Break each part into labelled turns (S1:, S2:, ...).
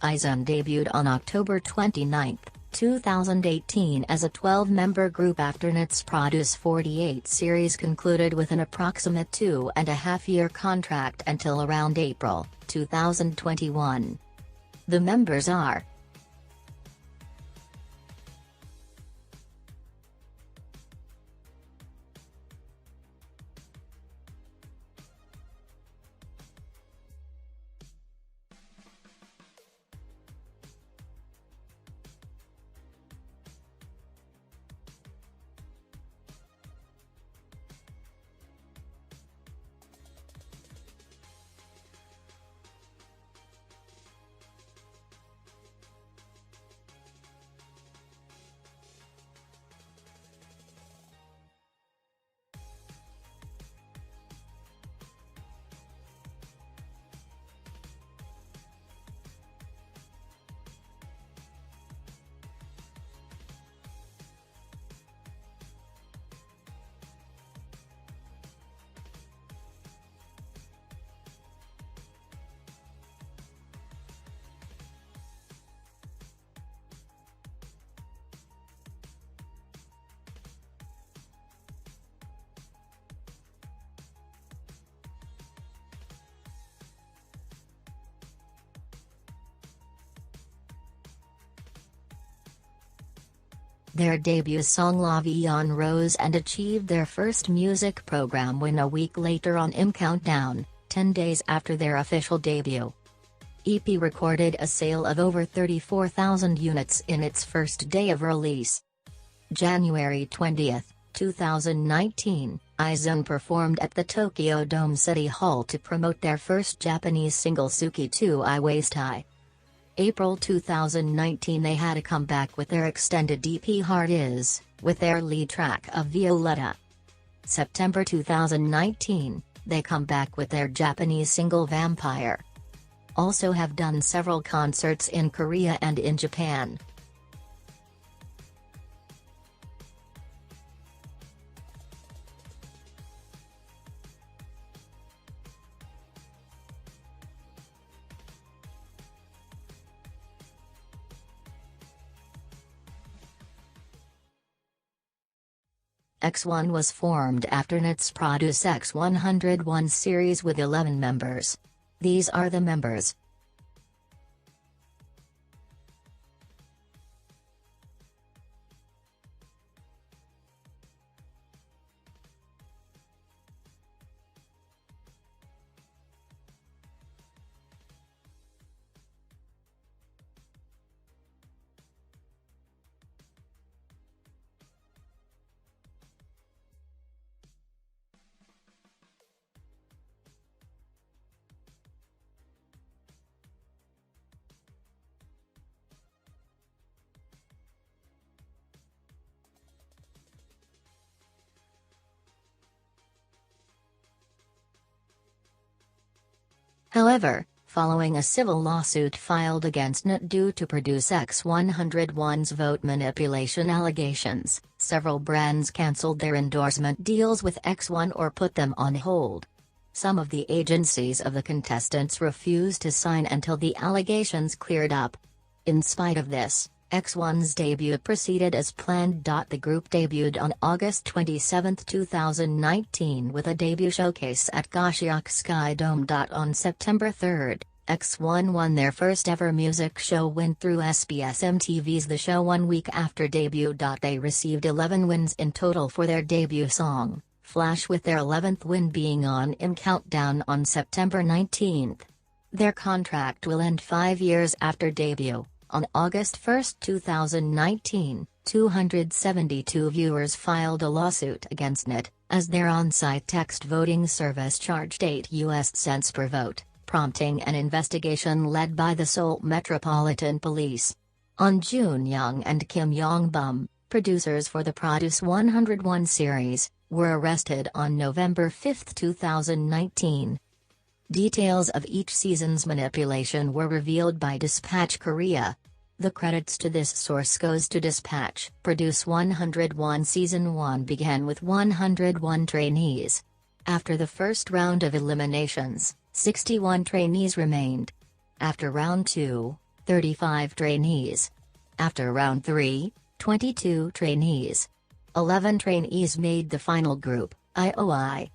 S1: Izone debuted on October 29, 2018 as a 12-member group after its Produce 48 series concluded with an approximate 2.5-year contract until around April 2021. The members are their debut song La Vie en Rose and achieved their first music program win a week later on M Countdown, 10 days after their official debut. EP recorded a sale of over 34,000 units in its first day of release. January 20, 2019, izone performed at the Tokyo Dome City Hall to promote their first Japanese single Suki to I Waist High. April 2019 they had a comeback with their extended EP Heart Is, with their lead track of Violetta. September 2019, they come back with their Japanese single Vampire. Also have done several concerts in Korea and in Japan. X1 was formed after its Produce X101 series with 11 members. These are the members. However, following a civil lawsuit filed against NET due to Produce X101's vote manipulation allegations, several brands cancelled their endorsement deals with X1 or put them on hold. Some of the agencies of the contestants refused to sign until the allegations cleared up. In spite of this, X1's debut proceeded as planned. The group debuted on August 27, 2019 with a debut showcase at Gashiok Sky Dome. On September 3, X1 won their first ever music show win through SBS MTV's The Show 1 week after debut. They received 11 wins in total for their debut song, Flash, with their 11th win being on M Countdown on September 19. Their contract will end 5 years after debut. On August 1, 2019, 272 viewers filed a lawsuit against NET, as their on-site text voting service charged 8 US cents per vote, prompting an investigation led by the Seoul Metropolitan Police. On Jun Young and Kim Yong-bum, producers for the Produce 101 series, were arrested on November 5, 2019. Details of each season's manipulation were revealed by Dispatch Korea. The credits to this source goes to Dispatch. Produce 101 Season 1 began with 101 trainees. After the first round of eliminations, 61 trainees remained. After round 2, 35 trainees. After round 3, 22 trainees. 11 trainees made the final group, IOI.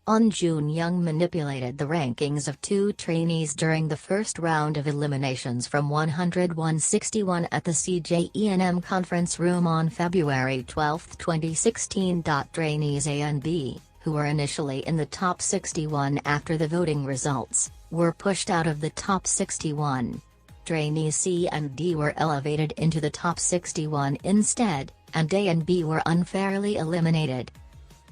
S1: On June, Young manipulated the rankings of 2 trainees during the first round of eliminations from 101-61 at the CJENM conference room on February 12, 2016. Trainees A and B, who were initially in the top 61 after the voting results, were pushed out of the top 61. Trainees C and D were elevated into the top 61 instead, and A and B were unfairly eliminated.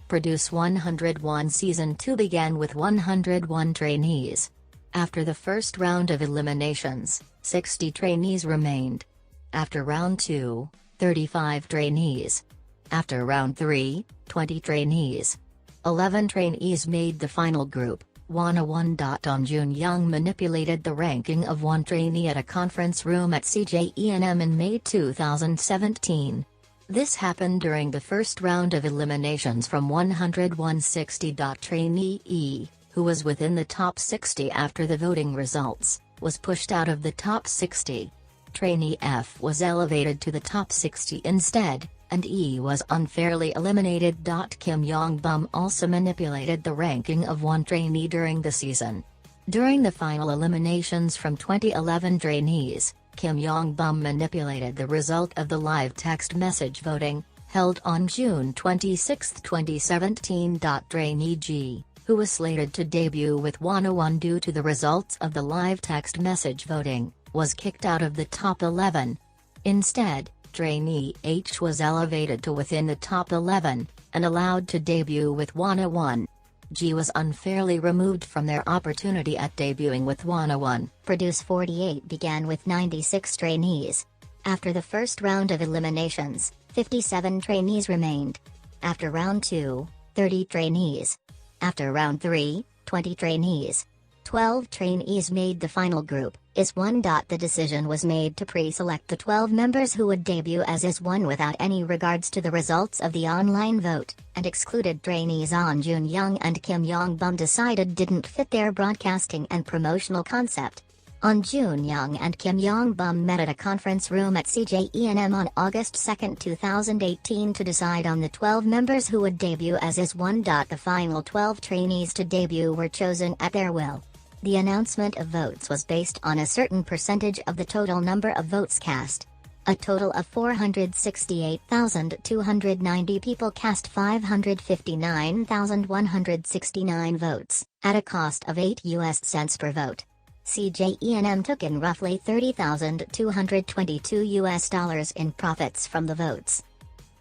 S1: Produce 101 Season 2 began with 101 trainees. After the first round of eliminations, 60 trainees remained. After round 2, 35 trainees. After round 3, 20 trainees. 11 trainees made the final group, 101. On June, Young manipulated the ranking of 1 trainee at a conference room at CJENM in May 2017. This happened during the first round of eliminations from 101-60. Trainee E, who was within the top 60 after the voting results, was pushed out of the top 60. Trainee F was elevated to the top 60 instead, and E was unfairly eliminated. Kim Yong-bum also manipulated the ranking of 1 trainee during the season. During the final eliminations from 2011 trainees, Kim Yong-bum manipulated the result of the live text message voting, held on June 26, 2017. Trainee G, who was slated to debut with 101 due to the results of the live text message voting, was kicked out of the top 11. Instead, Trainee H was elevated to within the top 11, and allowed to debut with 101. G was unfairly removed from their opportunity at debuting with 101.
S2: Produce 48 began with 96 trainees. After the first round of eliminations, 57 trainees remained. After round 2, 30 trainees. After round 3, 20 trainees. 12 trainees made the final group, IS1. The decision was made to pre-select the 12 members who would debut as IS1 without any regards to the results of the online vote, and excluded trainees on June. Young and Kim Yong-bum decided didn't fit their broadcasting and promotional concept. On June, Young and Kim Yong-bum met at a conference room at CJENM on August 2, 2018 to decide on the 12 members who would debut as IS1. The final 12 trainees to debut were chosen at their will. The announcement of votes was based on a certain percentage of the total number of votes cast. A total of 468,290 people cast 559,169 votes, at a cost of $0.08 per vote. CJENM took in roughly $30,222 in profits from the votes.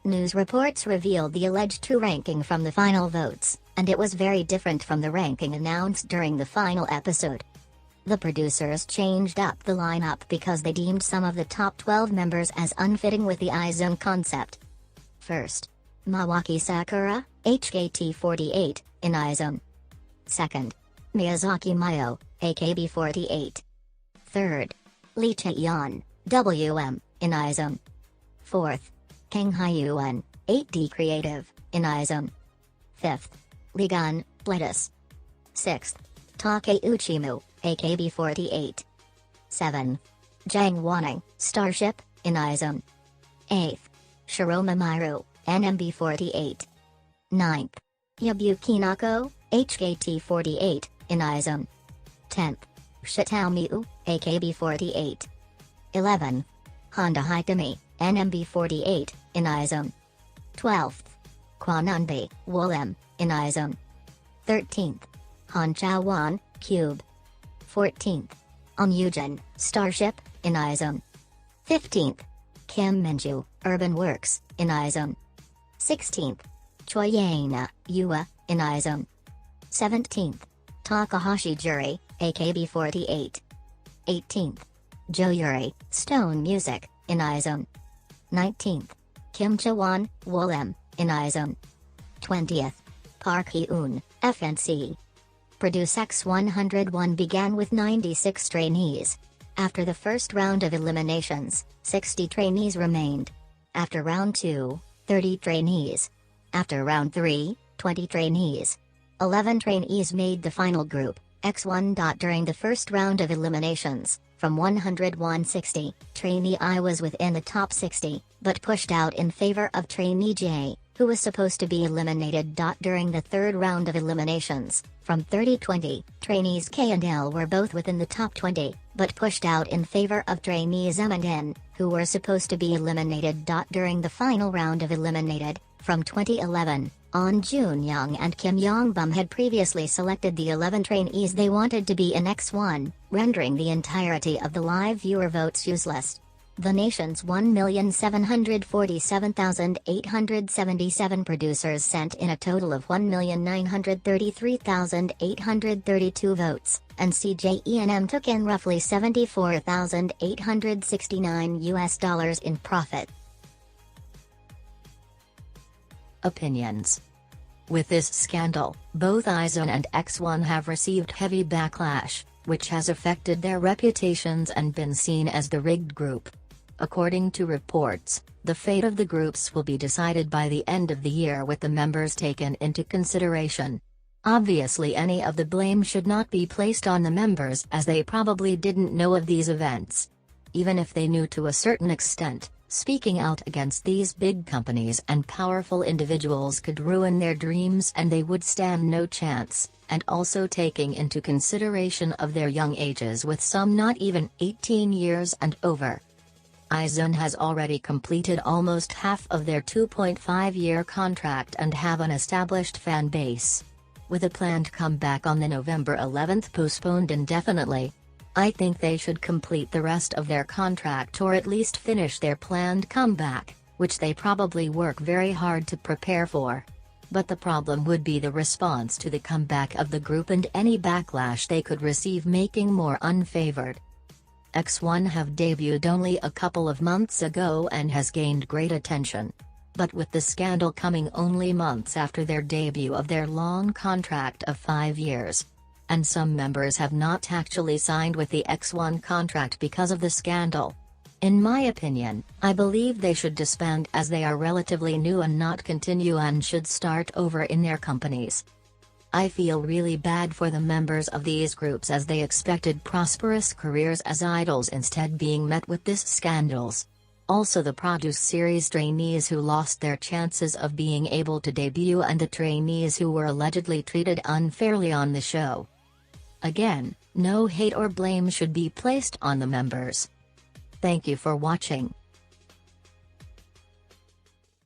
S2: News reports revealed the alleged true ranking from the final votes, and it was very different from the ranking announced during the final episode. The producers changed up the lineup because they deemed some of the top 12 members as unfitting with the izone concept. First, Mawaki Sakura, HKT48, in izone. Second, Miyazaki Mayo, AKB48. Third, Lee Chae-yeon, WM, in izone. Fourth, Kang Hyun, 8D Creative, in izone. Fifth, Lee Gun, Bledis. Sixth, Takeuchi Mu, AKB48. 7. Jang Wanning, Starship, in izone. 8th, Shiroma Miru, NMB48. 9th, Yabuki Nako, HKT48, in izone. 10th, Shitao Miu, AKB48. 11. Honda Hikami, NMB48, in izone. 12th, Kwananbi, Wolem, in izone. 13th, Han Chaowan, Cube. 14th, Yujin, Starship, in izone. 15th, Kim Minju, Urban Works, in izone. 16th, Choi Yana, Yua, in izone. 17th, Takahashi Juri, AKB48. 18th, Jo Yuri, Stone Music, in izone. 19th, Kim Chaewon, Wolem, in izone. 20th, Park Hee-eun, FNC. Produce X101 began with 96 trainees. After the first round of eliminations, 60 trainees remained. After round 2, 30 trainees. After round 3, 20 trainees. 11 trainees made the final group, X1. During the first round of eliminations, from From 101.60, trainee I was within the top 60, but pushed out in favor of trainee J, who was supposed to be eliminated. During the third round of eliminations, from 30-20, trainees K and L were both within the top 20, but pushed out in favor of trainees M and N, who were supposed to be eliminated. During the final round of eliminated, from 2011, On Jun Young and Kim Yong Bum had previously selected the 11 trainees they wanted to be in X1, rendering the entirety of the live viewer votes useless. The nation's 1,747,877 producers sent in a total of 1,933,832 votes, and CJENM took in roughly $74,869 in profit.
S1: Opinions. With this scandal, both izone and X1 have received heavy backlash, which has affected their reputations and been seen as the rigged group. According to reports, the fate of the groups will be decided by the end of the year with the members taken into consideration. Obviously, any of the blame should not be placed on the members, as they probably didn't know of these events. Even if they knew to a certain extent, speaking out against these big companies and powerful individuals could ruin their dreams and they would stand no chance, and also taking into consideration of their young ages, with some not even 18 years and over. izone has already completed almost half of their 2.5-year contract and have an established fan base. With a planned comeback on the November 11th postponed indefinitely, I think they should complete the rest of their contract, or at least finish their planned comeback, which they probably work very hard to prepare for. But the problem would be the response to the comeback of the group and any backlash they could receive, making more unfavored. X1 have debuted only a couple of months ago and has gained great attention. But with the scandal coming only months after their debut of their long contract of 5 years, and some members have not actually signed with the X1 contract because of the scandal. In my opinion, I believe they should disband, as they are relatively new and not continue, and should start over in their companies. I feel really bad for the members of these groups, as they expected prosperous careers as idols, instead being met with this scandals. Also the Produce Series trainees who lost their chances of being able to debut, and the trainees who were allegedly treated unfairly on the show. Again, no hate or blame should be placed on the members. Thank you for watching.